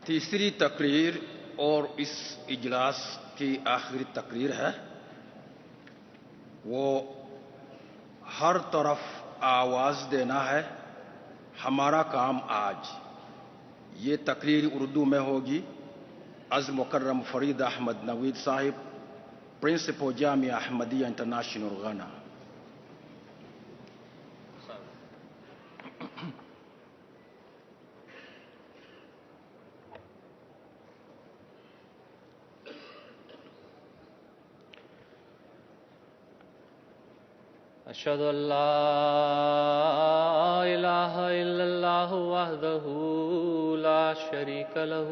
تیسری تقریر اور اس اجلاس کی آخری تقریر ہے، وہ ہر طرف آواز دینا ہے، ہمارا کام آج۔ یہ تقریر اردو میں ہوگی۔ از مکرم فرید احمد نوید صاحب، پرنسپل جامعہ احمدیہ انٹرنیشنل غانا۔ اشہد ان لا الہ الا اللہ وحدہ لا شریک لہ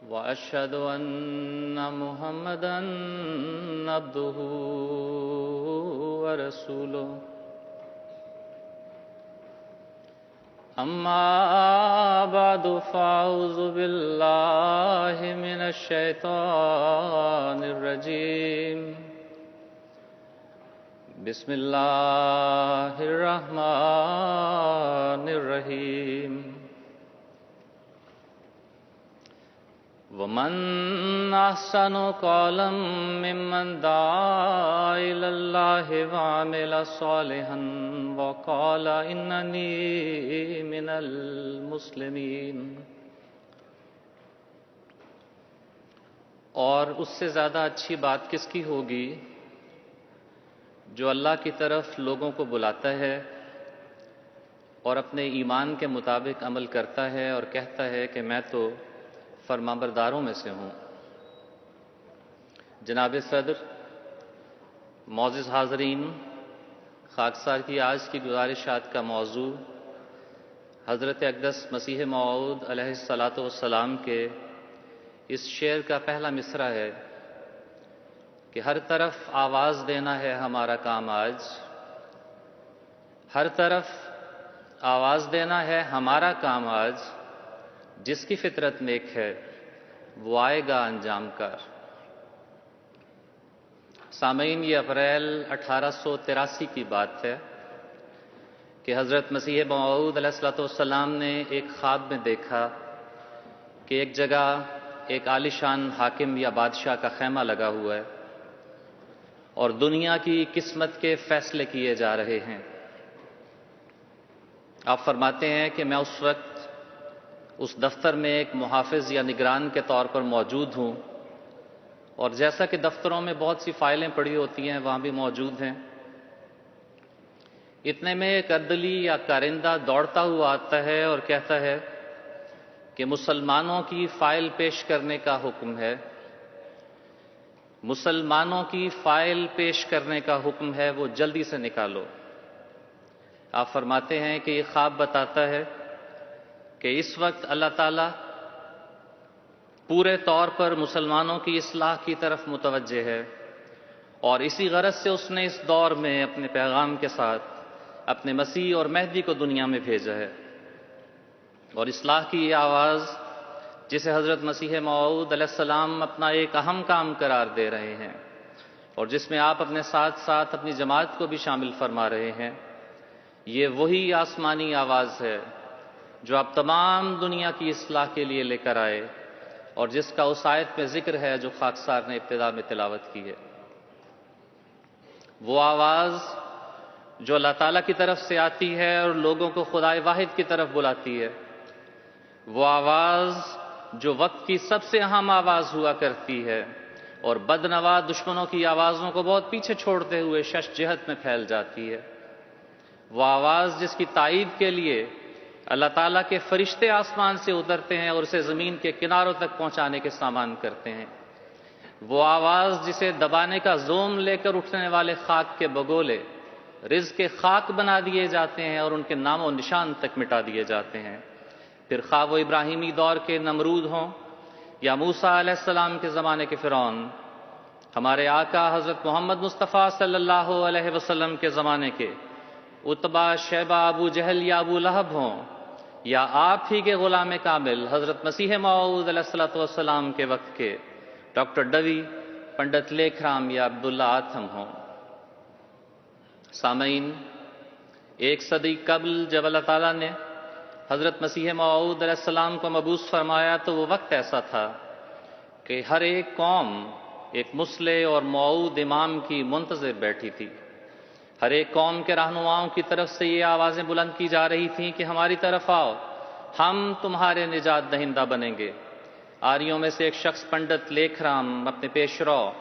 واشہد ان محمدا عبدہ ورسولہ۔ اما بعد فاعوذ باللہ من الشیطان الرجیم۔ بسم اللہ الرحمن الرحیم۔ ومن احسن قولا ممن دعا الی اللہ وعمل صالحا وقال اننی من المسلمین۔ اور اس سے زیادہ اچھی بات کس کی ہوگی جو اللہ کی طرف لوگوں کو بلاتا ہے اور اپنے ایمان کے مطابق عمل کرتا ہے اور کہتا ہے کہ میں تو فرمانبرداروں میں سے ہوں۔ جناب صدر، معزز حاضرین، خاکسار کی آج کی گزارشات کا موضوع حضرت اقدس مسیح موعود علیہ الصلاۃ والسلام کے اس شعر کا پہلا مصرع ہے کہ ہر طرف آواز دینا ہے ہمارا کام آج، ہر طرف آواز دینا ہے ہمارا کام آج، جس کی فطرت نیک ہے وہ آئے گا انجام کار۔ سامعین، یہ اپریل 1883 کی بات ہے کہ حضرت مسیح موعود علیہ الصلوۃ والسلام نے ایک خواب میں دیکھا کہ ایک جگہ ایک عالیشان حاکم یا بادشاہ کا خیمہ لگا ہوا ہے اور دنیا کی قسمت کے فیصلے کیے جا رہے ہیں۔ آپ فرماتے ہیں کہ میں اس وقت اس دفتر میں ایک محافظ یا نگران کے طور پر موجود ہوں، اور جیسا کہ دفتروں میں بہت سی فائلیں پڑی ہوتی ہیں وہاں بھی موجود ہیں۔ اتنے میں ایک اردلی یا کارندہ دوڑتا ہوا آتا ہے اور کہتا ہے کہ مسلمانوں کی فائل پیش کرنے کا حکم ہے، مسلمانوں کی فائل پیش کرنے کا حکم ہے، وہ جلدی سے نکالو۔ آپ فرماتے ہیں کہ یہ خواب بتاتا ہے کہ اس وقت اللہ تعالیٰ پورے طور پر مسلمانوں کی اصلاح کی طرف متوجہ ہے، اور اسی غرض سے اس نے اس دور میں اپنے پیغام کے ساتھ اپنے مسیح اور مہدی کو دنیا میں بھیجا ہے۔ اور اصلاح کی یہ آواز جسے حضرت مسیح موعود علیہ السلام اپنا ایک اہم کام قرار دے رہے ہیں اور جس میں آپ اپنے ساتھ ساتھ اپنی جماعت کو بھی شامل فرما رہے ہیں، یہ وہی آسمانی آواز ہے جو آپ تمام دنیا کی اصلاح کے لیے لے کر آئے اور جس کا اس آیت میں ذکر ہے جو خاکسار نے ابتدا میں تلاوت کی ہے۔ وہ آواز جو اللہ تعالیٰ کی طرف سے آتی ہے اور لوگوں کو خدائے واحد کی طرف بلاتی ہے، وہ آواز جو وقت کی سب سے اہم آواز ہوا کرتی ہے اور بدنوا دشمنوں کی آوازوں کو بہت پیچھے چھوڑتے ہوئے شش جہت میں پھیل جاتی ہے۔ وہ آواز جس کی تائید کے لیے اللہ تعالیٰ کے فرشتے آسمان سے اترتے ہیں اور اسے زمین کے کناروں تک پہنچانے کے سامان کرتے ہیں۔ وہ آواز جسے دبانے کا زوم لے کر اٹھنے والے خاک کے بگولے رزق کے خاک بنا دیے جاتے ہیں اور ان کے نام و نشان تک مٹا دیے جاتے ہیں۔ پھر خواہ وہ ابراہیمی دور کے نمرود ہوں یا موسیٰ علیہ السلام کے زمانے کے فرعون، ہمارے آقا حضرت محمد مصطفیٰ صلی اللہ علیہ وسلم کے زمانے کے عتبہ، شیبہ، ابو جہل یا ابو لہب ہوں، یا آپ ہی کے غلام کامل حضرت مسیح موعود علیہ السلام کے وقت کے ڈاکٹر ڈوی، پنڈت لیکھ رام یا عبداللہ آتھم ہوں۔ سامعین، ایک صدی قبل جب اللہ تعالیٰ نے حضرت مسیح موعود علیہ السلام کو مبعوث فرمایا تو وہ وقت ایسا تھا کہ ہر ایک قوم ایک مصلح اور موعود امام کی منتظر بیٹھی تھی۔ ہر ایک قوم کے رہنماؤں کی طرف سے یہ آوازیں بلند کی جا رہی تھیں کہ ہماری طرف آؤ، ہم تمہارے نجات دہندہ بنیں گے۔ آریوں میں سے ایک شخص پنڈت لیکھ رام اپنے پیشرو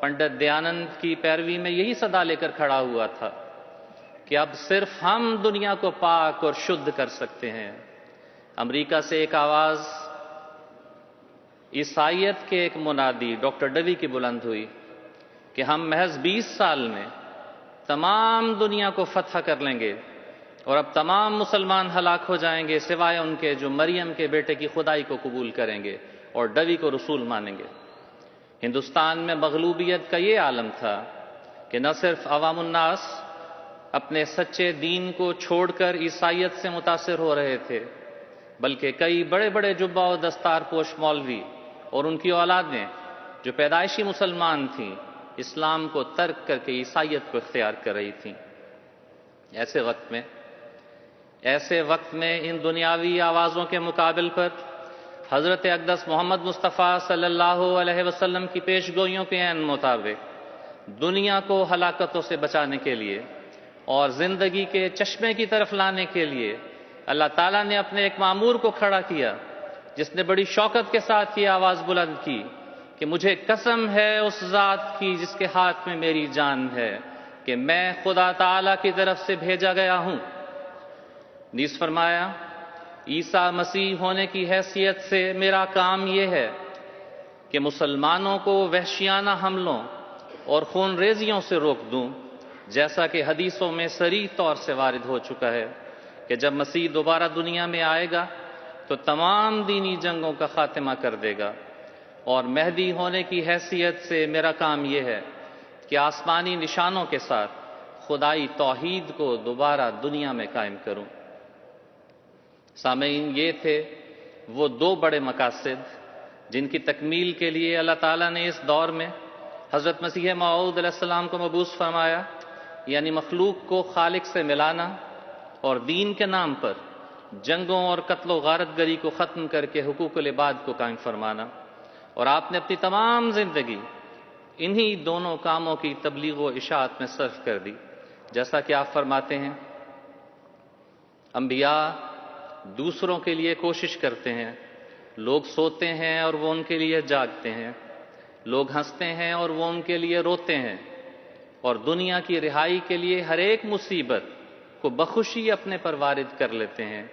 پنڈت دیانند کی پیروی میں یہی صدا لے کر کھڑا ہوا تھا کہ اب صرف ہم دنیا کو پاک اور شدھ کر سکتے ہیں۔ امریکہ سے ایک آواز عیسائیت کے ایک منادی ڈاکٹر ڈوی کی بلند ہوئی کہ ہم محض 20 سال میں تمام دنیا کو فتح کر لیں گے اور اب تمام مسلمان ہلاک ہو جائیں گے سوائے ان کے جو مریم کے بیٹے کی خدائی کو قبول کریں گے اور ڈوی کو رسول مانیں گے۔ ہندوستان میں مغلوبیت کا یہ عالم تھا کہ نہ صرف عوام الناس اپنے سچے دین کو چھوڑ کر عیسائیت سے متاثر ہو رہے تھے، بلکہ کئی بڑے بڑے جبہ و دستار پوش مولوی اور ان کی اولادیں جو پیدائشی مسلمان تھیں اسلام کو ترک کر کے عیسائیت کو اختیار کر رہی تھیں۔ ایسے وقت میں ان دنیاوی آوازوں کے مقابل پر حضرت اقدس محمد مصطفیٰ صلی اللہ علیہ وسلم کی پیش گوئیوں کے عین مطابق دنیا کو ہلاکتوں سے بچانے کے لیے اور زندگی کے چشمے کی طرف لانے کے لیے اللہ تعالیٰ نے اپنے ایک مامور کو کھڑا کیا جس نے بڑی شوقت کے ساتھ یہ آواز بلند کی کہ مجھے قسم ہے اس ذات کی جس کے ہاتھ میں میری جان ہے کہ میں خدا تعالیٰ کی طرف سے بھیجا گیا ہوں۔ نیز فرمایا عیسیٰ مسیح ہونے کی حیثیت سے میرا کام یہ ہے کہ مسلمانوں کو وحشیانہ حملوں اور خون ریزیوں سے روک دوں، جیسا کہ حدیثوں میں صریح طور سے وارد ہو چکا ہے کہ جب مسیح دوبارہ دنیا میں آئے گا تو تمام دینی جنگوں کا خاتمہ کر دے گا، اور مہدی ہونے کی حیثیت سے میرا کام یہ ہے کہ آسمانی نشانوں کے ساتھ خدائی توحید کو دوبارہ دنیا میں قائم کروں۔ سامعین، یہ تھے وہ دو بڑے مقاصد جن کی تکمیل کے لیے اللہ تعالیٰ نے اس دور میں حضرت مسیح موعود علیہ السلام کو مبعوث فرمایا، یعنی مخلوق کو خالق سے ملانا اور دین کے نام پر جنگوں اور قتل و غارت گری کو ختم کر کے حقوق العباد کو قائم فرمانا۔ اور آپ نے اپنی تمام زندگی انہی دونوں کاموں کی تبلیغ و اشاعت میں صرف کر دی۔ جیسا کہ آپ فرماتے ہیں، انبیاء دوسروں کے لیے کوشش کرتے ہیں، لوگ سوتے ہیں اور وہ ان کے لیے جاگتے ہیں، لوگ ہنستے ہیں اور وہ ان کے لیے روتے ہیں، اور دنیا کی رہائی کے لیے ہر ایک مصیبت کو بخوشی اپنے پر وارد کر لیتے ہیں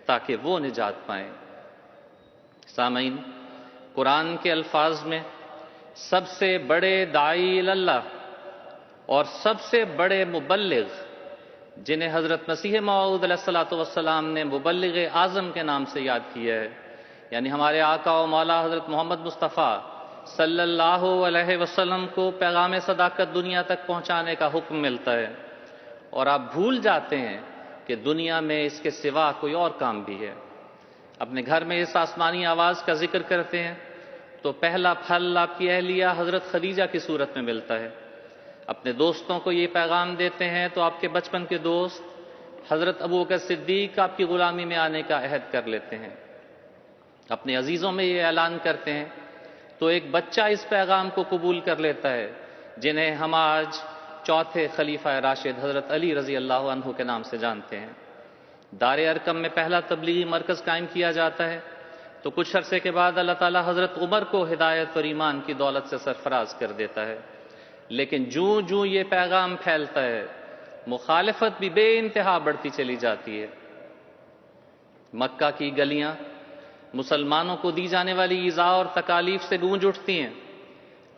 تاکہ وہ نجات پائیں۔ سامعین، قرآن کے الفاظ میں سب سے بڑے داعی اللہ اور سب سے بڑے مبلغ جنہیں حضرت مسیح موعود علیہ السلام نے مبلغ اعظم کے نام سے یاد کیا ہے، یعنی ہمارے آقا و مولا حضرت محمد مصطفیٰ صلی اللہ علیہ وسلم کو پیغام صداقت دنیا تک پہنچانے کا حکم ملتا ہے، اور آپ بھول جاتے ہیں کہ دنیا میں اس کے سوا کوئی اور کام بھی ہے۔ اپنے گھر میں اس آسمانی آواز کا ذکر کرتے ہیں تو پہلا پھل آپ کی اہلیہ حضرت خدیجہ کی صورت میں ملتا ہے۔ اپنے دوستوں کو یہ پیغام دیتے ہیں تو آپ کے بچپن کے دوست حضرت ابوبکر صدیق آپ کی غلامی میں آنے کا عہد کر لیتے ہیں۔ اپنے عزیزوں میں یہ اعلان کرتے ہیں تو ایک بچہ اس پیغام کو قبول کر لیتا ہے، جنہیں ہم آج چوتھے خلیفہ راشد حضرت علی رضی اللہ عنہ کے نام سے جانتے ہیں۔ دار ارقم میں پہلا تبلیغی مرکز قائم کیا جاتا ہے تو کچھ عرصے کے بعد اللہ تعالیٰ حضرت عمر کو ہدایت اور ایمان کی دولت سے سرفراز کر دیتا ہے، لیکن جوں جوں یہ پیغام پھیلتا ہے مخالفت بھی بے انتہا بڑھتی چلی جاتی ہے۔ مکہ کی گلیاں مسلمانوں کو دی جانے والی ایذا اور تکالیف سے گونج اٹھتی ہیں۔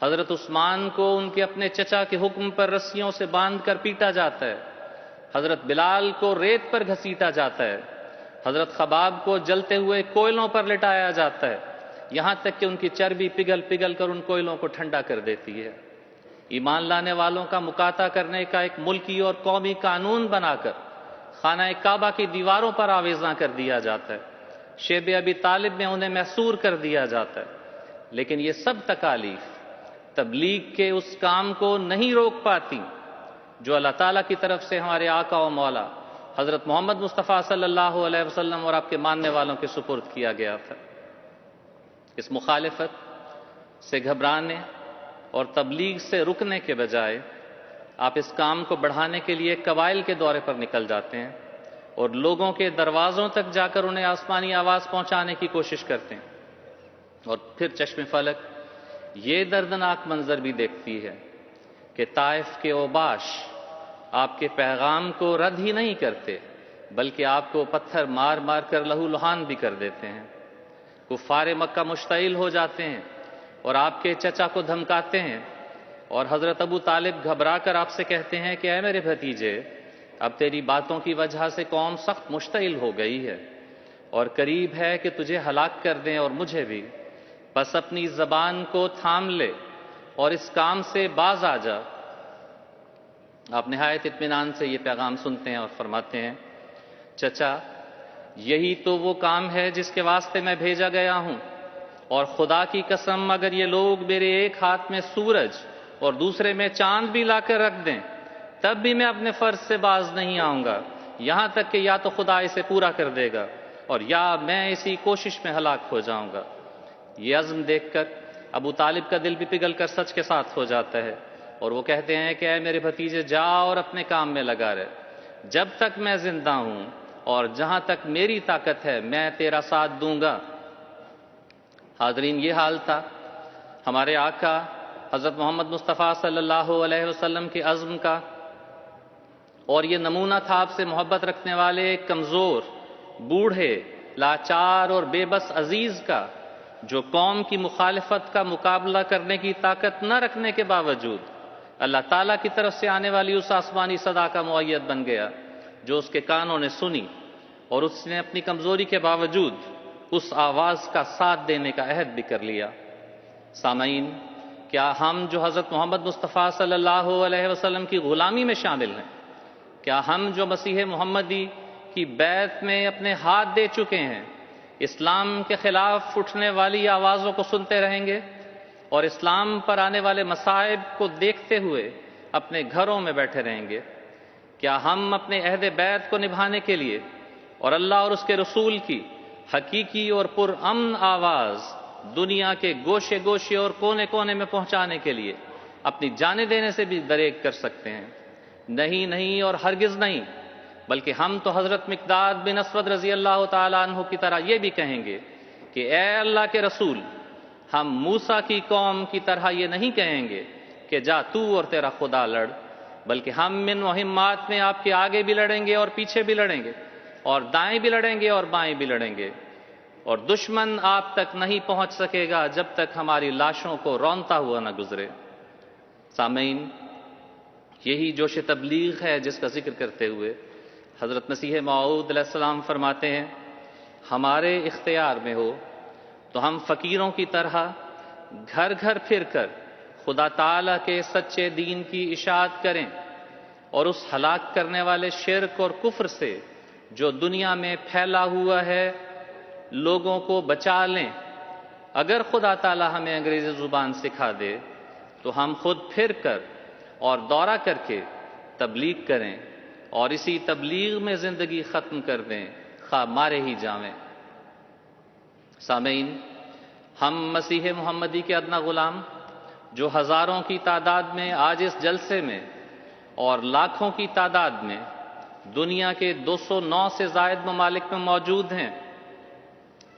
حضرت عثمان کو ان کے اپنے چچا کے حکم پر رسیوں سے باندھ کر پیٹا جاتا ہے، حضرت بلال کو ریت پر گھسیٹا جاتا ہے، حضرت خباب کو جلتے ہوئے کوئلوں پر لٹایا جاتا ہے، یہاں تک کہ ان کی چربی پگھل پگھل کر ان کوئلوں کو ٹھنڈا کر دیتی ہے۔ ایمان لانے والوں کا مقاطع کرنے کا ایک ملکی اور قومی قانون بنا کر خانہ کعبہ کی دیواروں پر آویزاں کر دیا جاتا ہے، شیب ابی طالب میں انہیں محصور کر دیا جاتا ہے، لیکن یہ سب تکالیف تبلیغ کے اس کام کو نہیں روک پاتی جو اللہ تعالیٰ کی طرف سے ہمارے آقا و مولا حضرت محمد مصطفیٰ صلی اللہ علیہ وسلم اور آپ کے ماننے والوں کے سپرد کیا گیا تھا۔ اس مخالفت سے گھبرانے اور تبلیغ سے رکنے کے بجائے آپ اس کام کو بڑھانے کے لیے قبائل کے دورے پر نکل جاتے ہیں اور لوگوں کے دروازوں تک جا کر انہیں آسمانی آواز پہنچانے کی کوشش کرتے ہیں، اور پھر چشم فلک یہ دردناک منظر بھی دیکھتی ہے کہ طائف کے اوباش آپ کے پیغام کو رد ہی نہیں کرتے بلکہ آپ کو پتھر مار مار کر لہو لہان بھی کر دیتے ہیں۔ کفار مکہ مشتعل ہو جاتے ہیں اور آپ کے چچا کو دھمکاتے ہیں، اور حضرت ابو طالب گھبرا کر آپ سے کہتے ہیں کہ اے میرے بھتیجے، اب تیری باتوں کی وجہ سے قوم سخت مشتعل ہو گئی ہے اور قریب ہے کہ تجھے ہلاک کر دیں اور مجھے بھی، بس اپنی زبان کو تھام لے اور اس کام سے باز آ جا۔ آپ نہایت اطمینان سے یہ پیغام سنتے ہیں اور فرماتے ہیں، چچا یہی تو وہ کام ہے جس کے واسطے میں بھیجا گیا ہوں، اور خدا کی قسم اگر یہ لوگ میرے ایک ہاتھ میں سورج اور دوسرے میں چاند بھی لا کر رکھ دیں تب بھی میں اپنے فرض سے باز نہیں آؤں گا، یہاں تک کہ یا تو خدا اسے پورا کر دے گا اور یا میں اسی کوشش میں ہلاک ہو جاؤں گا۔ یہ عزم دیکھ کر ابو طالب کا دل بھی پگھل کر سچ کے ساتھ ہو جاتا ہے، اور وہ کہتے ہیں کہ اے میرے بھتیجے جا اور اپنے کام میں لگا رہ، جب تک میں زندہ ہوں اور جہاں تک میری طاقت ہے میں تیرا ساتھ دوں گا۔ حاضرین، یہ حال تھا ہمارے آقا حضرت محمد مصطفیٰ صلی اللہ علیہ وسلم کے عزم کا، اور یہ نمونہ تھا آپ سے محبت رکھنے والے کمزور، بوڑھے، لاچار اور بے بس عزیز کا، جو قوم کی مخالفت کا مقابلہ کرنے کی طاقت نہ رکھنے کے باوجود اللہ تعالیٰ کی طرف سے آنے والی اس آسمانی صدا کا مؤید بن گیا جو اس کے کانوں نے سنی، اور اس نے اپنی کمزوری کے باوجود اس آواز کا ساتھ دینے کا عہد بھی کر لیا۔ سامعین، کیا ہم جو حضرت محمد مصطفیٰ صلی اللہ علیہ وسلم کی غلامی میں شامل ہیں، کیا ہم جو مسیح محمدی کی بیعت میں اپنے ہاتھ دے چکے ہیں، اسلام کے خلاف اٹھنے والی آوازوں کو سنتے رہیں گے اور اسلام پر آنے والے مصائب کو دیکھتے ہوئے اپنے گھروں میں بیٹھے رہیں گے؟ کیا ہم اپنے عہد بیعت کو نبھانے کے لیے اور اللہ اور اس کے رسول کی حقیقی اور پرامن آواز دنیا کے گوشے گوشے اور کونے کونے میں پہنچانے کے لیے اپنی جانیں دینے سے بھی دریغ کر سکتے ہیں؟ نہیں نہیں اور ہرگز نہیں، بلکہ ہم تو حضرت مقداد بن اسود رضی اللہ تعالیٰ عنہ کی طرح یہ بھی کہیں گے کہ اے اللہ کے رسول، ہم موسیٰ کی قوم کی طرح یہ نہیں کہیں گے کہ جا تو اور تیرا خدا لڑ، بلکہ ہم ان مہمات میں آپ کے آگے بھی لڑیں گے اور پیچھے بھی لڑیں گے، اور دائیں بھی لڑیں گے اور بائیں بھی لڑیں گے، اور دشمن آپ تک نہیں پہنچ سکے گا جب تک ہماری لاشوں کو رونتا ہوا نہ گزرے۔ سامعین، یہی جوش تبلیغ ہے جس کا ذکر کرتے ہوئے حضرت مسیح موعود علیہ السلام فرماتے ہیں، ہمارے اختیار میں ہو تو ہم فقیروں کی طرح گھر گھر پھر کر خدا تعالیٰ کے سچے دین کی اشاعت کریں اور اس ہلاک کرنے والے شرک اور کفر سے جو دنیا میں پھیلا ہوا ہے لوگوں کو بچا لیں۔ اگر خدا تعالیٰ ہمیں انگریزی زبان سکھا دے تو ہم خود پھر کر اور دورہ کر کے تبلیغ کریں اور اسی تبلیغ میں زندگی ختم کر دیں، خواہ مارے ہی جاویں۔ سامعین، ہم مسیح محمدی کے ادنا غلام جو ہزاروں کی تعداد میں آج اس جلسے میں اور لاکھوں کی تعداد میں دنیا کے 209 سے زائد ممالک میں موجود ہیں،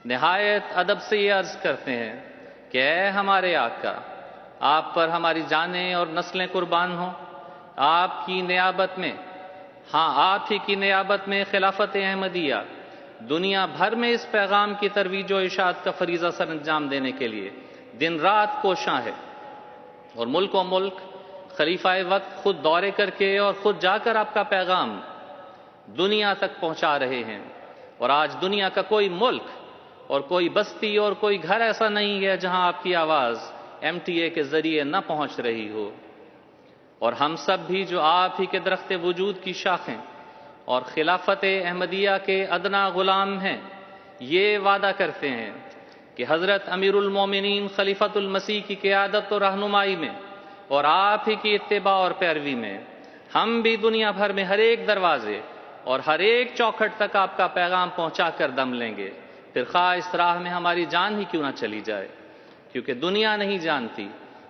نہایت ادب سے یہ عرض کرتے ہیں کہ اے ہمارے آقا، آپ پر ہماری جانیں اور نسلیں قربان ہوں۔ آپ کی نیابت میں، آپ ہی کی نیابت میں خلافت احمدیہ دنیا بھر میں اس پیغام کی ترویج و اشاعت کا فریضہ سر انجام دینے کے لیے دن رات کوشاں ہے، اور ملک و ملک خلیفہ وقت خود دورے کر کے اور خود جا کر آپ کا پیغام دنیا تک پہنچا رہے ہیں۔ اور آج دنیا کا کوئی ملک اور کوئی بستی اور کوئی گھر ایسا نہیں ہے جہاں آپ کی آواز MTA کے ذریعے نہ پہنچ رہی ہو۔ اور ہم سب بھی جو آپ ہی کے درخت وجود کی شاخیں اور خلافت احمدیہ کے ادنا غلام ہیں، یہ وعدہ کرتے ہیں کہ حضرت امیر المومنین خلیفۃ المسیح کی قیادت و رہنمائی میں اور آپ ہی کی اتباع اور پیروی میں ہم بھی دنیا بھر میں ہر ایک دروازے اور ہر ایک چوکھٹ تک آپ کا پیغام پہنچا کر دم لیں گے، پھر خواہ اس راہ میں ہماری جان ہی کیوں نہ چلی جائے، کیونکہ دنیا نہیں جانتی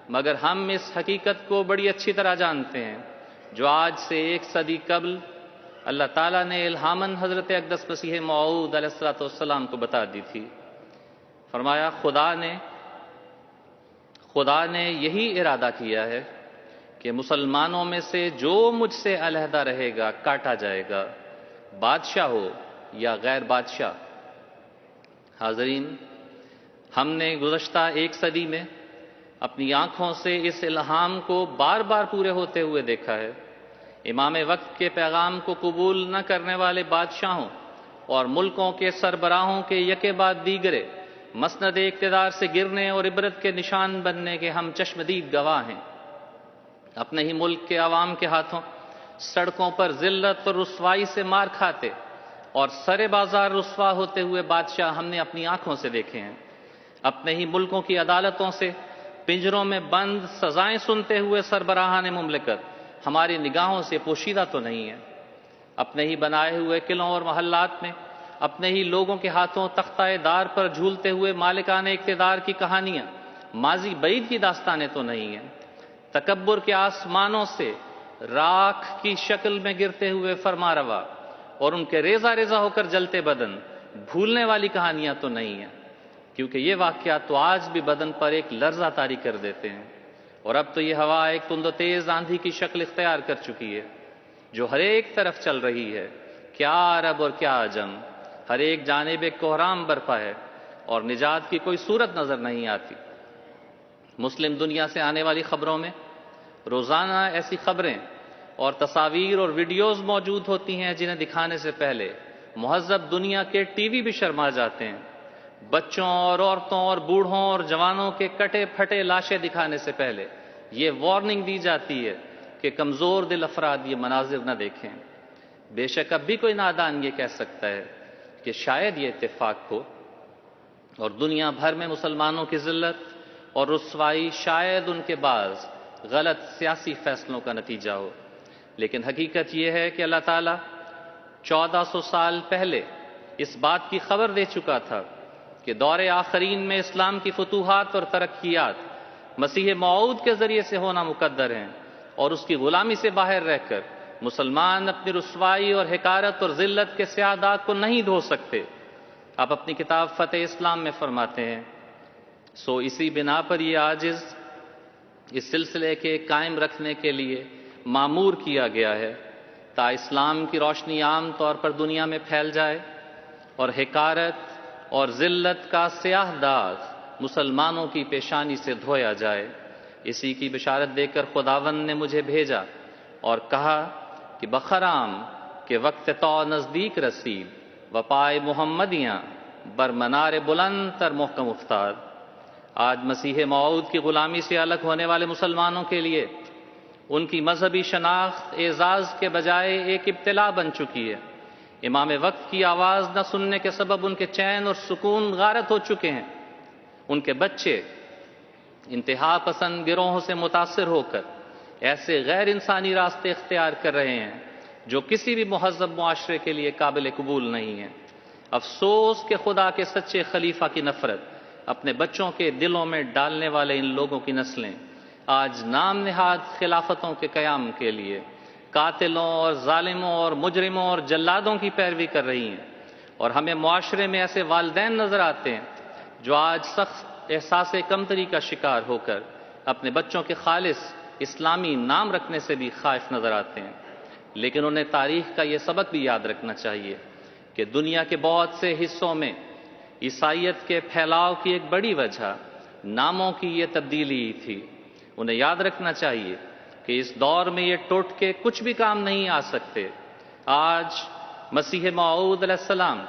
مگر ہم اس حقیقت کو بڑی اچھی طرح جانتے ہیں جو آج سے 1 صدی قبل اللہ تعالیٰ نے الہاماً حضرت اقدس مسیح موعود علیہ السلام کو بتا دی تھی۔ فرمایا خدا نے یہی ارادہ کیا ہے کہ مسلمانوں میں سے جو مجھ سے علیحدہ رہے گا کاٹا جائے گا، بادشاہ ہو یا غیر بادشاہ۔ حاضرین، ہم نے گزشتہ 1 صدی میں اپنی آنکھوں سے اس الہام کو بار بار پورے ہوتے ہوئے دیکھا ہے۔ امام وقت کے پیغام کو قبول نہ کرنے والے بادشاہوں اور ملکوں کے سربراہوں کے یکے بعد دیگرے مسند اقتدار سے گرنے اور عبرت کے نشان بننے کے ہم چشمدید گواہ ہیں۔ اپنے ہی ملک کے عوام کے ہاتھوں سڑکوں پر ذلت اور رسوائی سے مار کھاتے اور سرے بازار رسوا ہوتے ہوئے بادشاہ ہم نے اپنی آنکھوں سے دیکھے ہیں۔ اپنے ہی ملکوں کی عدالتوں سے پنجروں میں بند سزائیں سنتے ہوئے سربراہان مملکت ہماری نگاہوں سے پوشیدہ تو نہیں ہے۔ اپنے ہی بنائے ہوئے قلعوں اور محلات میں اپنے ہی لوگوں کے ہاتھوں تختہ دار پر جھولتے ہوئے مالکان اقتدار کی کہانیاں ماضی بعید کی داستانیں تو نہیں ہیں۔ تکبر کے آسمانوں سے راکھ کی شکل میں گرتے ہوئے فرما روا اور ان کے ریزہ ریزہ ہو کر جلتے بدن بھولنے والی کہانیاں تو نہیں ہیں، کیونکہ یہ واقعات تو آج بھی بدن پر ایک لرزہ طاری کر دیتے ہیں۔ اور اب تو یہ ہوا ایک تند و تیز آندھی کی شکل اختیار کر چکی ہے جو ہر ایک طرف چل رہی ہے، کیا عرب اور کیا عجم، ہر ایک جانب ایک کوہرام برپا ہے اور نجات کی کوئی صورت نظر نہیں آتی۔ مسلم دنیا سے آنے والی خبروں میں روزانہ ایسی خبریں اور تصاویر اور ویڈیوز موجود ہوتی ہیں جنہیں دکھانے سے پہلے مہذب دنیا کے ٹی وی بھی شرما جاتے ہیں۔ بچوں اور عورتوں اور بوڑھوں اور جوانوں کے کٹے پھٹے لاشیں دکھانے سے پہلے یہ وارننگ دی جاتی ہے کہ کمزور دل افراد یہ مناظر نہ دیکھیں۔ بے شک اب بھی کوئی نادان یہ کہہ سکتا ہے کہ شاید یہ اتفاق ہو اور دنیا بھر میں مسلمانوں کی ذلت اور رسوائی شاید ان کے بعض غلط سیاسی فیصلوں کا نتیجہ ہو، لیکن حقیقت یہ ہے کہ اللہ تعالیٰ 1400 سال پہلے اس بات کی خبر دے چکا تھا کہ دور آخرین میں اسلام کی فتوحات اور ترقیات مسیح موعود کے ذریعے سے ہونا مقدر ہیں، اور اس کی غلامی سے باہر رہ کر مسلمان اپنی رسوائی اور حقارت اور ذلت کے سیاہ داغ کو نہیں دھو سکتے۔ آپ اپنی کتاب فتح اسلام میں فرماتے ہیں، سو اسی بنا پر یہ عاجز اس سلسلے کے قائم رکھنے کے لیے مامور کیا گیا ہے تا اسلام کی روشنی عام طور پر دنیا میں پھیل جائے اور حقارت اور ذلت کا سیاہ داغ مسلمانوں کی پیشانی سے دھویا جائے۔ اسی کی بشارت دے کر خداوند نے مجھے بھیجا اور کہا کہ بخرام کہ وقت تو نزدیک رسید و پائے محمدیاں بر منار بلند تر محکم افتاد۔ آج مسیح موعود کی غلامی سے الگ ہونے والے مسلمانوں کے لیے ان کی مذہبی شناخت اعزاز کے بجائے ایک ابتلا بن چکی ہے۔ امام وقت کی آواز نہ سننے کے سبب ان کے چین اور سکون غارت ہو چکے ہیں۔ ان کے بچے انتہا پسند گروہوں سے متاثر ہو کر ایسے غیر انسانی راستے اختیار کر رہے ہیں جو کسی بھی مہذب معاشرے کے لیے قابل قبول نہیں ہیں۔ افسوس کہ خدا کے سچے خلیفہ کی نفرت اپنے بچوں کے دلوں میں ڈالنے والے ان لوگوں کی نسلیں آج نام نہاد خلافتوں کے قیام کے لیے قاتلوں اور ظالموں اور مجرموں اور جلادوں کی پیروی کر رہی ہیں، اور ہمیں معاشرے میں ایسے والدین نظر آتے ہیں جو آج سخت احساس کمتری کا شکار ہو کر اپنے بچوں کے خالص اسلامی نام رکھنے سے بھی خائف نظر آتے ہیں۔ لیکن انہیں تاریخ کا یہ سبق بھی یاد رکھنا چاہیے کہ دنیا کے بہت سے حصوں میں عیسائیت کے پھیلاؤ کی ایک بڑی وجہ ناموں کی یہ تبدیلی تھی۔ انہیں یاد رکھنا چاہیے کہ اس دور میں یہ ٹوٹکے کچھ بھی کام نہیں آ سکتے۔ آج مسیح موعود علیہ السلام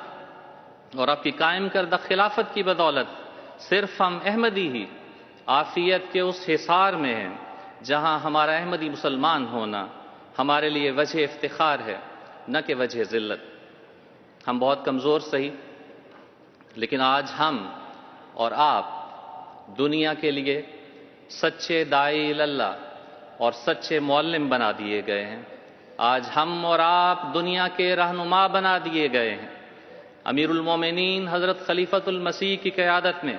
اور آپ کی قائم کردہ خلافت کی بدولت صرف ہم احمدی ہی عافیت کے اس حصار میں ہیں جہاں ہمارا احمدی مسلمان ہونا ہمارے لیے وجہ افتخار ہے، نہ کہ وجہ ذلت۔ ہم بہت کمزور سہی، لیکن آج ہم اور آپ دنیا کے لیے سچے داعی اللہ اور سچے معلم بنا دیے گئے ہیں۔ آج ہم اور آپ دنیا کے رہنما بنا دیے گئے ہیں۔ امیر المومنین حضرت خلیفۃ المسیح کی قیادت میں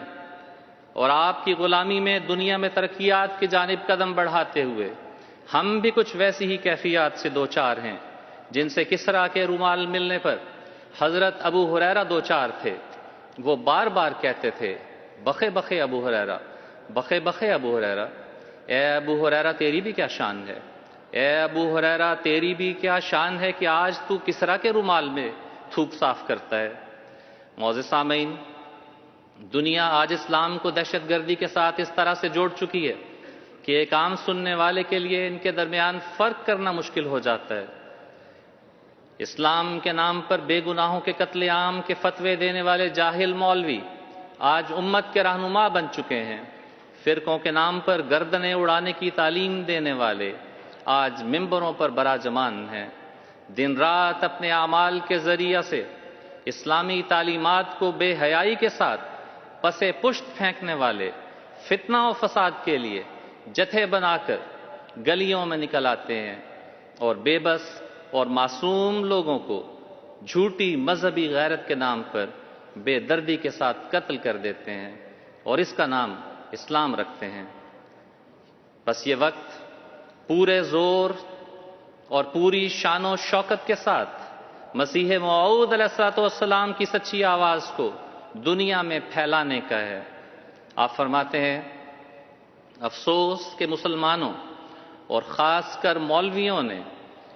اور آپ کی غلامی میں دنیا میں ترقیات کی جانب قدم بڑھاتے ہوئے ہم بھی کچھ ویسی ہی کیفیات سے دوچار ہیں جن سے کسریٰ کے رومال ملنے پر حضرت ابو ہریرہ دوچار تھے۔ وہ بار بار کہتے تھے، بخے بخے ابو ہریرہ، بخے بخے ابو ہریرہ۔ اے ابو ہریرہ تیری بھی کیا شان ہے، اے ابو ہریرہ تیری بھی کیا شان ہے کہ آج تو کسریٰ کے رومال میں تھوک صاف کرتا ہے۔ معزز سامعین، دنیا آج اسلام کو دہشت گردی کے ساتھ اس طرح سے جوڑ چکی ہے کہ ایک عام سننے والے کے لیے ان کے درمیان فرق کرنا مشکل ہو جاتا ہے۔ اسلام کے نام پر بے گناہوں کے قتل عام کے فتوے دینے والے جاہل مولوی آج امت کے رہنما بن چکے ہیں۔ فرقوں کے نام پر گردنیں اڑانے کی تعلیم دینے والے آج ممبروں پر براجمان ہیں۔ دن رات اپنے اعمال کے ذریعہ سے اسلامی تعلیمات کو بے حیائی کے ساتھ پسے پشت پھینکنے والے فتنہ و فساد کے لیے جتھے بنا کر گلیوں میں نکل آتے ہیں اور بے بس اور معصوم لوگوں کو جھوٹی مذہبی غیرت کے نام پر بے دردی کے ساتھ قتل کر دیتے ہیں اور اس کا نام اسلام رکھتے ہیں۔ بس یہ وقت پورے زور اور پوری شان و شوکت کے ساتھ مسیح موعود علیہ السلام کی سچی آواز کو دنیا میں پھیلانے کا ہے۔ آپ فرماتے ہیں، افسوس کہ مسلمانوں اور خاص کر مولویوں نے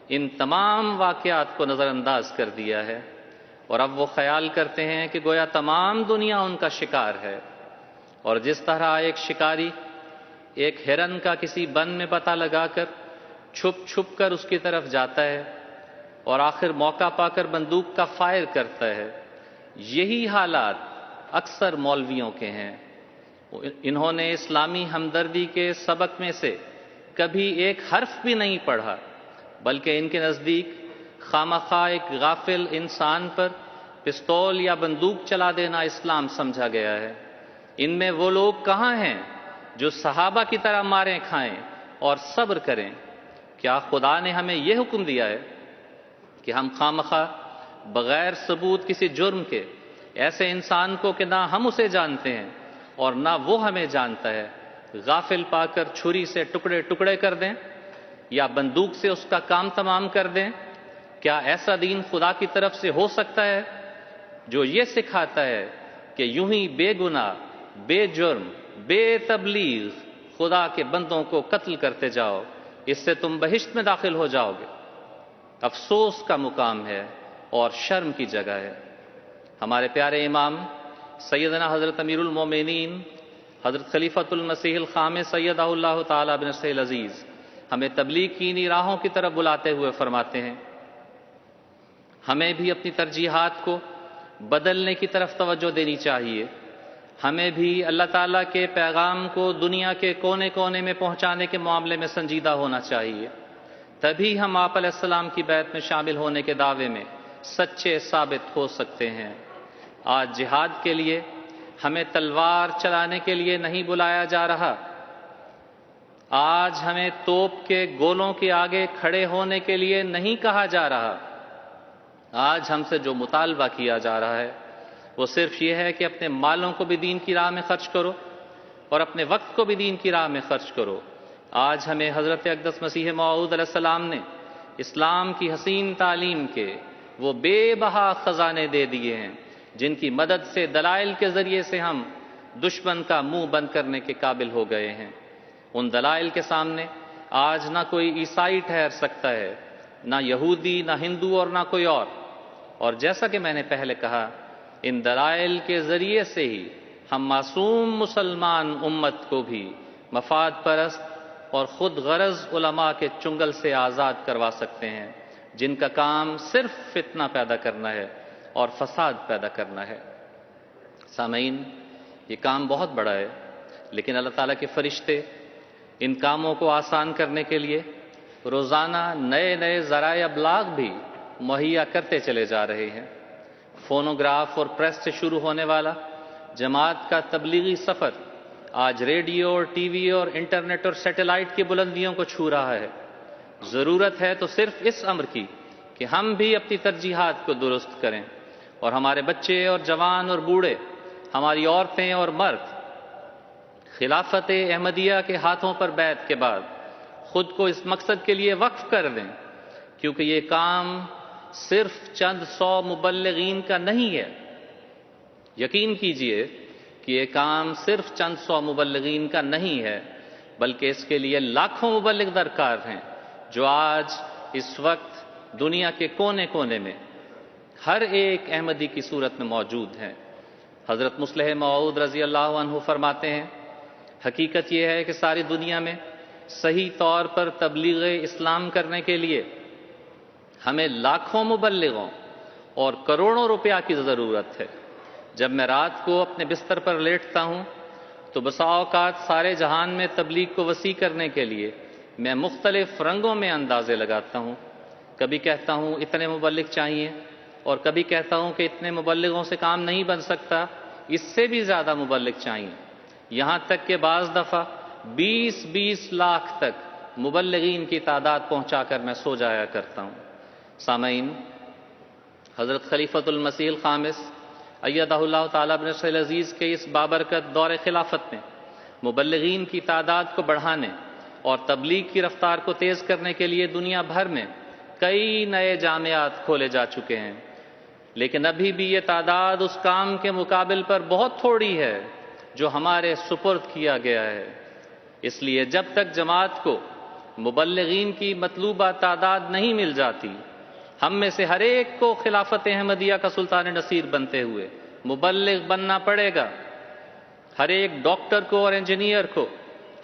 ان تمام واقعات کو نظر انداز کر دیا ہے اور اب وہ خیال کرتے ہیں کہ گویا تمام دنیا ان کا شکار ہے، اور جس طرح ایک شکاری ایک ہرن کا کسی بن میں پتہ لگا کر چھپ چھپ کر اس کی طرف جاتا ہے اور آخر موقع پا کر بندوق کا فائر کرتا ہے، یہی حالات اکثر مولویوں کے ہیں۔ انہوں نے اسلامی ہمدردی کے سبق میں سے کبھی ایک حرف بھی نہیں پڑھا، بلکہ ان کے نزدیک خامخواہ ایک غافل انسان پر پستول یا بندوق چلا دینا اسلام سمجھا گیا ہے۔ ان میں وہ لوگ کہاں ہیں جو صحابہ کی طرح ماریں کھائیں اور صبر کریں؟ کیا خدا نے ہمیں یہ حکم دیا ہے کہ ہم خامخواہ بغیر ثبوت کسی جرم کے ایسے انسان کو کہ نہ ہم اسے جانتے ہیں اور نہ وہ ہمیں جانتا ہے غافل پا کر چھری سے ٹکڑے ٹکڑے کر دیں یا بندوق سے اس کا کام تمام کر دیں؟ کیا ایسا دین خدا کی طرف سے ہو سکتا ہے جو یہ سکھاتا ہے کہ یوں ہی بے گناہ، بے جرم، بے تبلیغ خدا کے بندوں کو قتل کرتے جاؤ، اس سے تم بہشت میں داخل ہو جاؤ گے؟ افسوس کا مقام ہے اور شرم کی جگہ ہے۔ ہمارے پیارے امام سیدنا حضرت امیر المومنین حضرت خلیفۃ المسیح الخامس سیدہ اللہ تعالیٰ بن نصرہ العزیز ہمیں تبلیغ کی انہی راہوں کی طرف بلاتے ہوئے فرماتے ہیں، ہمیں بھی اپنی ترجیحات کو بدلنے کی طرف توجہ دینی چاہیے۔ ہمیں بھی اللہ تعالیٰ کے پیغام کو دنیا کے کونے کونے میں پہنچانے کے معاملے میں سنجیدہ ہونا چاہیے، تبھی ہم آپ علیہ السلام کی بیعت میں شامل ہونے کے دعوے میں سچے ثابت ہو سکتے ہیں۔ آج جہاد کے لیے ہمیں تلوار چلانے کے لیے نہیں بلایا جا رہا، آج ہمیں توپ کے گولوں کے آگے کھڑے ہونے کے لیے نہیں کہا جا رہا۔ آج ہم سے جو مطالبہ کیا جا رہا ہے وہ صرف یہ ہے کہ اپنے مالوں کو بھی دین کی راہ میں خرچ کرو اور اپنے وقت کو بھی دین کی راہ میں خرچ کرو۔ آج ہمیں حضرت اقدس مسیح موعود علیہ السلام نے اسلام کی حسین تعلیم کے وہ بے بہا خزانے دے دیے ہیں جن کی مدد سے دلائل کے ذریعے سے ہم دشمن کا منہ بند کرنے کے قابل ہو گئے ہیں۔ ان دلائل کے سامنے آج نہ کوئی عیسائی ٹھہر سکتا ہے، نہ یہودی، نہ ہندو اور نہ کوئی اور جیسا کہ میں نے پہلے کہا، ان دلائل کے ذریعے سے ہی ہم معصوم مسلمان امت کو بھی مفاد پرست اور خود غرض علماء کے چنگل سے آزاد کروا سکتے ہیں جن کا کام صرف فتنہ پیدا کرنا ہے اور فساد پیدا کرنا ہے۔ سامعین، یہ کام بہت بڑا ہے، لیکن اللہ تعالیٰ کے فرشتے ان کاموں کو آسان کرنے کے لیے روزانہ نئے نئے ذرائع ابلاغ بھی مہیا کرتے چلے جا رہے ہیں۔ فونوگراف اور پریس سے شروع ہونے والا جماعت کا تبلیغی سفر آج ریڈیو اور ٹی وی اور انٹرنیٹ اور سیٹلائٹ کی بلندیوں کو چھو رہا ہے۔ ضرورت ہے تو صرف اس امر کی کہ ہم بھی اپنی ترجیحات کو درست کریں اور ہمارے بچے اور جوان اور بوڑھے، ہماری عورتیں اور مرد خلافت احمدیہ کے ہاتھوں پر بیعت کے بعد خود کو اس مقصد کے لیے وقف کر دیں، کیونکہ یہ کام صرف چند سو مبلغین کا نہیں ہے۔ یقین کیجئے کہ یہ کام صرف چند سو مبلغین کا نہیں ہے، بلکہ اس کے لیے لاکھوں مبلغ درکار ہیں جو آج اس وقت دنیا کے کونے کونے میں ہر ایک احمدی کی صورت میں موجود ہیں۔ حضرت مصلح موعود رضی اللہ عنہ فرماتے ہیں، حقیقت یہ ہے کہ ساری دنیا میں صحیح طور پر تبلیغ اسلام کرنے کے لیے ہمیں لاکھوں مبلغوں اور کروڑوں روپیہ کی ضرورت ہے۔ جب میں رات کو اپنے بستر پر لیٹتا ہوں تو بسا اوقات سارے جہان میں تبلیغ کو وسیع کرنے کے لیے میں مختلف رنگوں میں اندازے لگاتا ہوں۔ کبھی کہتا ہوں اتنے مبلغ چاہیے، اور کبھی کہتا ہوں کہ اتنے مبلغوں سے کام نہیں بن سکتا، اس سے بھی زیادہ مبلغ چاہیے، یہاں تک کہ بعض دفعہ 20-20 لاکھ تک مبلغین کی تعداد پہنچا کر میں سو جایا کرتا ہوں۔ سامعین، حضرت خلیفۃ المسیح الخامس ایدہ اللہ تعالیٰ بنصرہ العزیز کے اس بابرکت دور خلافت میں مبلغین کی تعداد کو بڑھانے اور تبلیغ کی رفتار کو تیز کرنے کے لیے دنیا بھر میں کئی نئے جامعات کھولے جا چکے ہیں، لیکن ابھی بھی یہ تعداد اس کام کے مقابل پر بہت تھوڑی ہے جو ہمارے سپرد کیا گیا ہے۔ اس لیے جب تک جماعت کو مبلغین کی مطلوبہ تعداد نہیں مل جاتی، ہم میں سے ہر ایک کو خلافت احمدیہ کا سلطان نصیر بنتے ہوئے مبلغ بننا پڑے گا۔ ہر ایک ڈاکٹر کو اور انجینئر کو،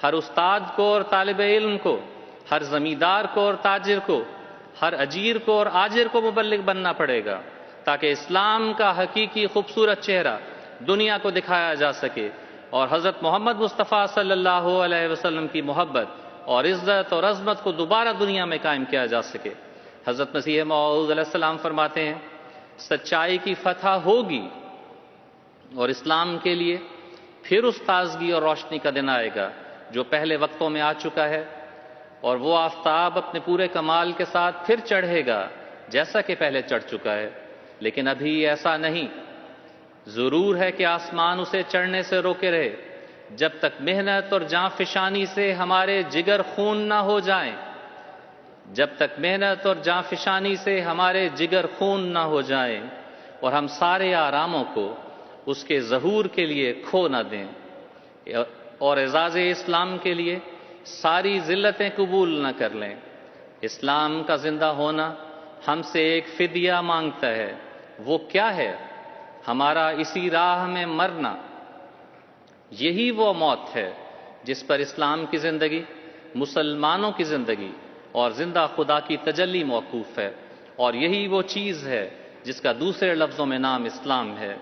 ہر استاد کو اور طالب علم کو، ہر زمیندار کو اور تاجر کو، ہر اجیر کو اور آجر کو مبلغ بننا پڑے گا، تاکہ اسلام کا حقیقی خوبصورت چہرہ دنیا کو دکھایا جا سکے اور حضرت محمد مصطفیٰ صلی اللہ علیہ وسلم کی محبت اور عزت اور عظمت کو دوبارہ دنیا میں قائم کیا جا سکے۔ حضرت مسیح موعود علیہ السلام فرماتے ہیں، سچائی کی فتح ہوگی اور اسلام کے لیے پھر اس تازگی اور روشنی کا دن آئے گا جو پہلے وقتوں میں آ چکا ہے، اور وہ آفتاب اپنے پورے کمال کے ساتھ پھر چڑھے گا جیسا کہ پہلے چڑھ چکا ہے، لیکن ابھی ایسا نہیں۔ ضرور ہے کہ آسمان اسے چڑھنے سے روکے رہے جب تک محنت اور جاں فشانی سے ہمارے جگر خون نہ ہو جائیں، جب تک محنت اور جاں فشانی سے ہمارے جگر خون نہ ہو جائیں اور ہم سارے آراموں کو اس کے ظہور کے لیے کھو نہ دیں اور اعزاز اسلام کے لیے ساری ذلتیں قبول نہ کر لیں۔ اسلام کا زندہ ہونا ہم سے ایک فدیہ مانگتا ہے۔ وہ کیا ہے؟ ہمارا اسی راہ میں مرنا۔ یہی وہ موت ہے جس پر اسلام کی زندگی، مسلمانوں کی زندگی اور زندہ خدا کی تجلی موقوف ہے، اور یہی وہ چیز ہے جس کا دوسرے لفظوں میں نام اسلام ہے۔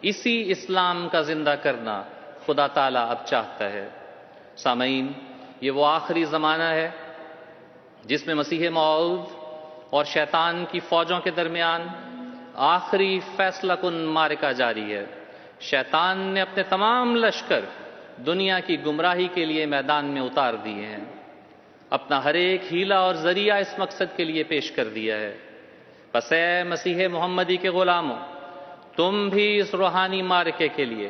اسی اسلام کا زندہ کرنا خدا تعالیٰ اب چاہتا ہے۔ سامعین، یہ وہ آخری زمانہ ہے جس میں مسیح موعود اور شیطان کی فوجوں کے درمیان آخری فیصلہ کن معرکہ جاری ہے۔ شیطان نے اپنے تمام لشکر دنیا کی گمراہی کے لیے میدان میں اتار دیے ہیں، اپنا ہر ایک ہیلہ اور ذریعہ اس مقصد کے لیے پیش کر دیا ہے۔ پس اے مسیح محمدی کے غلاموں، تم بھی اس روحانی معرکے کے لیے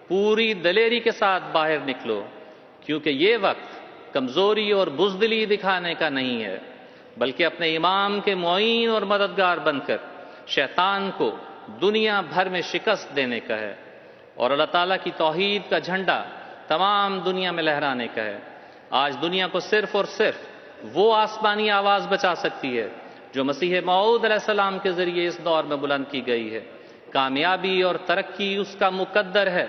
پوری دلیری کے ساتھ باہر نکلو، کیونکہ یہ وقت کمزوری اور بزدلی دکھانے کا نہیں ہے، بلکہ اپنے امام کے معین اور مددگار بن کر شیطان کو دنیا بھر میں شکست دینے کا ہے، اور اللہ تعالیٰ کی توحید کا جھنڈا تمام دنیا میں لہرانے کا ہے۔ آج دنیا کو صرف اور صرف وہ آسمانی آواز بچا سکتی ہے جو مسیح موعود علیہ السلام کے ذریعے اس دور میں بلند کی گئی ہے۔ کامیابی اور ترقی اس کا مقدر ہے۔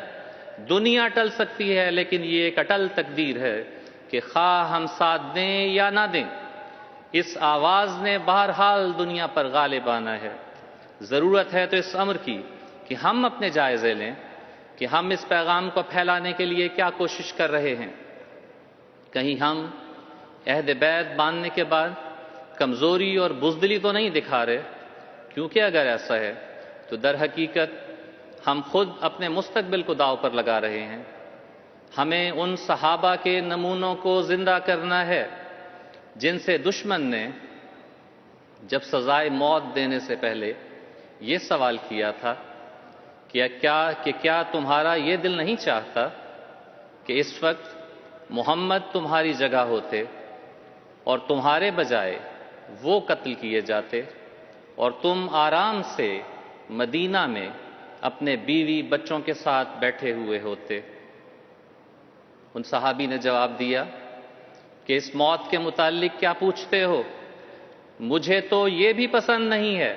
دنیا ٹل سکتی ہے، لیکن یہ ایک اٹل تقدیر ہے کہ خواہ ہم ساتھ دیں یا نہ دیں، اس آواز نے بہرحال دنیا پر غالب آنا ہے۔ ضرورت ہے تو اس امر کی کہ ہم اپنے جائزے لیں کہ ہم اس پیغام کو پھیلانے کے لیے کیا کوشش کر رہے ہیں۔ کہیں ہم عہد بیعت باندھنے کے بعد کمزوری اور بزدلی تو نہیں دکھا رہے، کیونکہ اگر ایسا ہے تو در حقیقت ہم خود اپنے مستقبل کو داؤ پر لگا رہے ہیں۔ ہمیں ان صحابہ کے نمونوں کو زندہ کرنا ہے جن سے دشمن نے جب سزائے موت دینے سے پہلے یہ سوال کیا تھا کہ کیا تمہارا یہ دل نہیں چاہتا کہ اس وقت محمد تمہاری جگہ ہوتے اور تمہارے بجائے وہ قتل کیے جاتے اور تم آرام سے مدینہ میں اپنے بیوی بچوں کے ساتھ بیٹھے ہوئے ہوتے؟ ان صحابی نے جواب دیا کہ اس موت کے متعلق کیا پوچھتے ہو؟ مجھے تو یہ بھی پسند نہیں ہے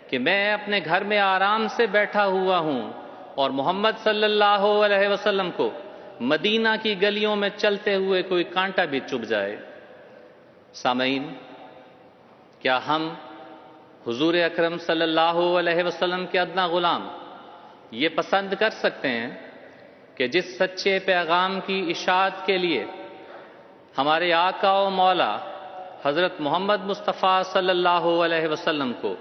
کہ میں اپنے گھر میں آرام سے بیٹھا ہوا ہوں اور محمد صلی اللہ علیہ وسلم کو مدینہ کی گلیوں میں چلتے ہوئے کوئی کانٹا بھی چبھ جائے۔ سامعین، کیا ہم حضور اکرم صلی اللہ علیہ وسلم کے ادنا غلام یہ پسند کر سکتے ہیں کہ جس سچے پیغام کی اشاعت کے لیے ہمارے آقا و مولا حضرت محمد مصطفیٰ صلی اللہ علیہ وسلم کو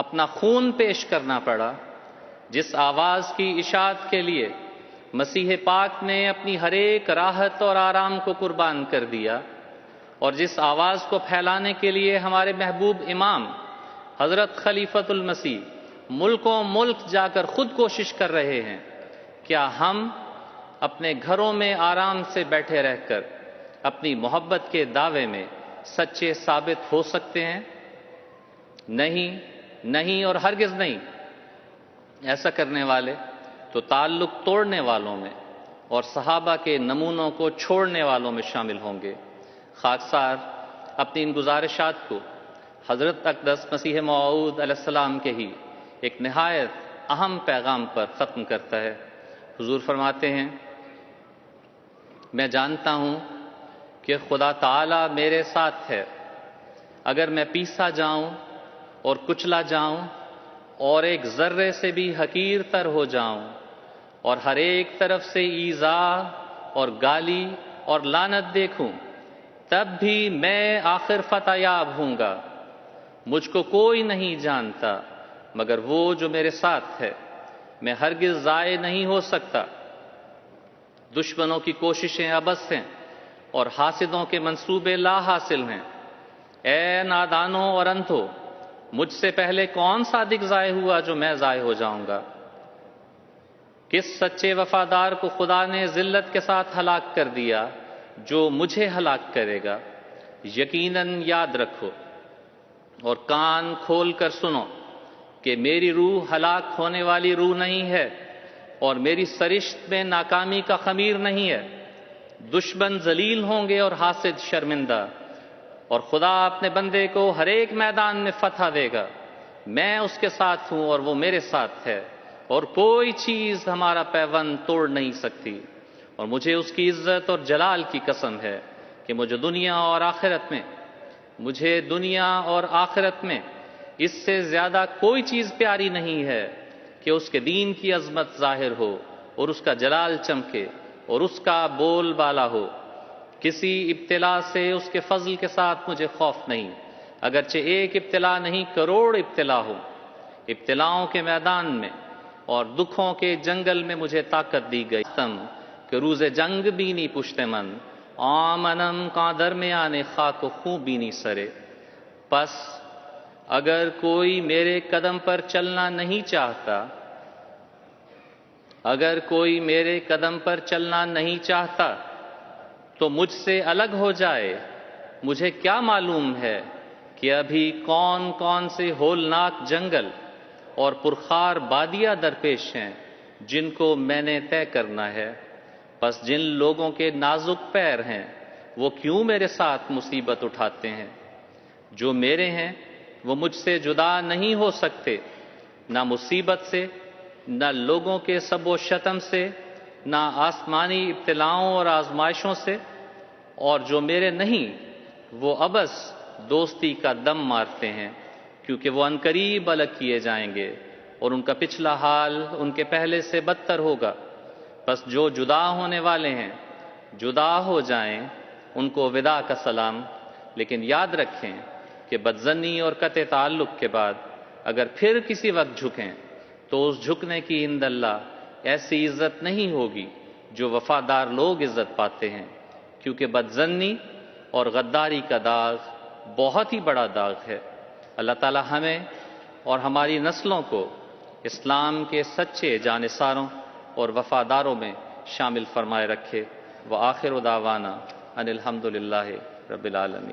اپنا خون پیش کرنا پڑا، جس آواز کی اشاعت کے لیے مسیح پاک نے اپنی ہر ایک راحت اور آرام کو قربان کر دیا، اور جس آواز کو پھیلانے کے لیے ہمارے محبوب امام حضرت خلیفۃ المسیح ملکوں ملک جا کر خود کوشش کر رہے ہیں، کیا ہم اپنے گھروں میں آرام سے بیٹھے رہ کر اپنی محبت کے دعوے میں سچے ثابت ہو سکتے ہیں؟ نہیں اور ہرگز نہیں۔ ایسا کرنے والے تو تعلق توڑنے والوں میں اور صحابہ کے نمونوں کو چھوڑنے والوں میں شامل ہوں گے۔ خاکسار اپنی ان گزارشات کو حضرت اقدس مسیح موعود علیہ السلام کے ہی ایک نہایت اہم پیغام پر ختم کرتا ہے۔ حضور فرماتے ہیں، میں جانتا ہوں کہ خدا تعالی میرے ساتھ ہے، اگر میں پیسا جاؤں اور کچلا جاؤں اور ایک ذرے سے بھی حقیر تر ہو جاؤں اور ہر ایک طرف سے ایذا اور گالی اور لعنت دیکھوں، تب بھی میں آخر فتح یاب ہوں گا۔ مجھ کو کوئی نہیں جانتا مگر وہ جو میرے ساتھ ہے، میں ہرگز ضائع نہیں ہو سکتا۔ دشمنوں کی کوششیں عبث ہیں اور حاسدوں کے منصوبے لا حاصل ہیں۔ اے نادانوں اور انتھو، مجھ سے پہلے کون صادق ضائع ہوا جو میں ضائع ہو جاؤں گا؟ کس سچے وفادار کو خدا نے ذلت کے ساتھ ہلاک کر دیا جو مجھے ہلاک کرے گا؟ یقیناً یاد رکھو اور کان کھول کر سنو کہ میری روح ہلاک ہونے والی روح نہیں ہے اور میری سرشت میں ناکامی کا خمیر نہیں ہے۔ دشمن ذلیل ہوں گے اور حاسد شرمندہ، اور خدا اپنے بندے کو ہر ایک میدان میں فتح دے گا۔ میں اس کے ساتھ ہوں اور وہ میرے ساتھ ہے، اور کوئی چیز ہمارا پیوند توڑ نہیں سکتی۔ اور مجھے اس کی عزت اور جلال کی قسم ہے کہ مجھے دنیا اور آخرت میں اس سے زیادہ کوئی چیز پیاری نہیں ہے کہ اس کے دین کی عظمت ظاہر ہو اور اس کا جلال چمکے اور اس کا بول بالا ہو۔ کسی ابتلا سے اس کے فضل کے ساتھ مجھے خوف نہیں، اگرچہ ایک ابتلا نہیں کروڑ ابتلا ہو۔ ابتلاؤں کے میدان میں اور دکھوں کے جنگل میں مجھے طاقت دی گئی کہ روز جنگ بینی پشت من، آمنم کا درمیان خاک و خوں بینی سرے۔ پس اگر کوئی میرے قدم پر چلنا نہیں چاہتا تو مجھ سے الگ ہو جائے۔ مجھے کیا معلوم ہے کہ ابھی کون کون سے ہولناک جنگل اور پرخار بادیاں درپیش ہیں جن کو میں نے طے کرنا ہے۔ پس جن لوگوں کے نازک پیر ہیں وہ کیوں میرے ساتھ مصیبت اٹھاتے ہیں؟ جو میرے ہیں وہ مجھ سے جدا نہیں ہو سکتے، نہ مصیبت سے، نہ لوگوں کے سب و شتم سے، نہ آسمانی ابتلاؤں اور آزمائشوں سے، اور جو میرے نہیں وہ ابس دوستی کا دم مارتے ہیں، کیونکہ وہ عنقریب الگ کیے جائیں گے اور ان کا پچھلا حال ان کے پہلے سے بدتر ہوگا۔ بس جو جدا ہونے والے ہیں جدا ہو جائیں، ان کو وداع کا سلام۔ لیکن یاد رکھیں کہ بدظنی اور قطع تعلق کے بعد اگر پھر کسی وقت جھکیں تو اس جھکنے کی عند اللہ ایسی عزت نہیں ہوگی جو وفادار لوگ عزت پاتے ہیں، کیونکہ بدظنی اور غداری کا داغ بہت ہی بڑا داغ ہے۔ اللہ تعالی ہمیں اور ہماری نسلوں کو اسلام کے سچے جانثاروں اور وفاداروں میں شامل فرمائے رکھے۔ وآخر دعوانا ان الحمد للہ رب العالمین۔